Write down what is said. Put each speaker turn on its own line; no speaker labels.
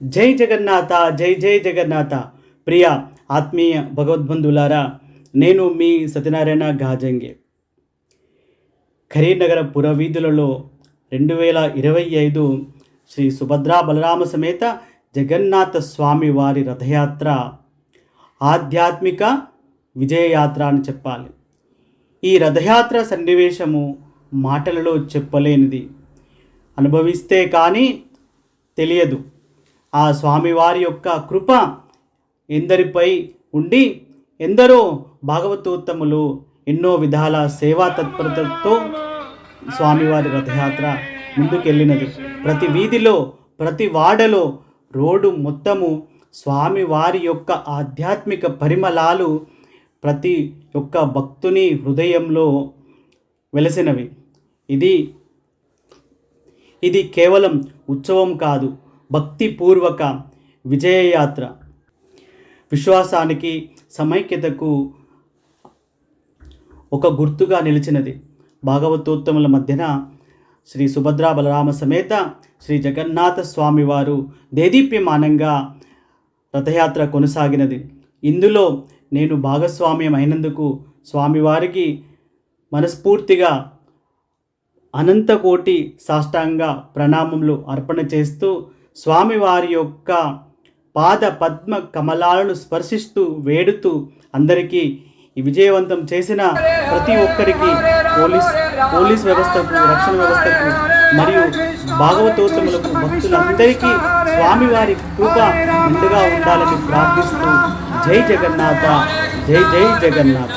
జై జగన్నాథ, జై జై జగన్నాథ. ప్రియ ఆత్మీయ భగవద్బంధులారా, నేను మీ సత్యనారాయణ గాజంగే. కరీంనగర పురవీధులలో 2025 శ్రీ సుభద్రా బలరామ సమేత జగన్నాథ స్వామి వారి రథయాత్ర ఆధ్యాత్మిక విజయయాత్ర అని చెప్పాలి. ఈ రథయాత్ర సన్నివేశము మాటలలో చెప్పలేనిది, అనుభవిస్తే కానీ తెలియదు. ఆ స్వామివారి యొక్క కృప ఎందరిపై ఉండి ఎందరో భాగవతోత్తములు ఎన్నో విధాల సేవా తత్పరతతో స్వామివారి రథయాత్ర ముందుకెళ్ళినది. ప్రతి వీధిలో, ప్రతి వాడలో, రోడ్డు మొత్తము స్వామివారి యొక్క ఆధ్యాత్మిక పరిమళాలు ప్రతి ఒక్క భక్తుని హృదయంలో వెలసినవి. ఇది కేవలం ఉత్సవం కాదు, భక్తిపూర్వక విజయయాత్ర. విశ్వాసానికి, సమైక్యతకు ఒక గుర్తుగా నిలిచినది. భాగవతోత్తముల మధ్యన శ్రీ సుభద్రా బలరామ సమేత శ్రీ జగన్నాథ స్వామివారు దేదీప్యమానంగా రథయాత్ర కొనసాగినది. ఇందులో నేను భాగస్వామ్యం అయినందుకు స్వామివారికి మనస్ఫూర్తిగా అనంతకోటి సాష్టాంగ ప్రణామములు అర్పణ చేస్తూ, స్వామివారి యొక్క పాద పద్మ కమలాలను స్పర్శిస్తూ వేడుతూ, అందరికీ ఈ విజయవంతం చేసిన ప్రతి ఒక్కరికి, పోలీస్ వ్యవస్థకు, రక్షణ వ్యవస్థకు మరియు భాగవతోత్తములకు, భక్తులందరికీ స్వామివారి కృప ముందుగా ఉండాలని ప్రార్థిస్తూ, జై జగన్నాథ, జై జై జగన్నాథ.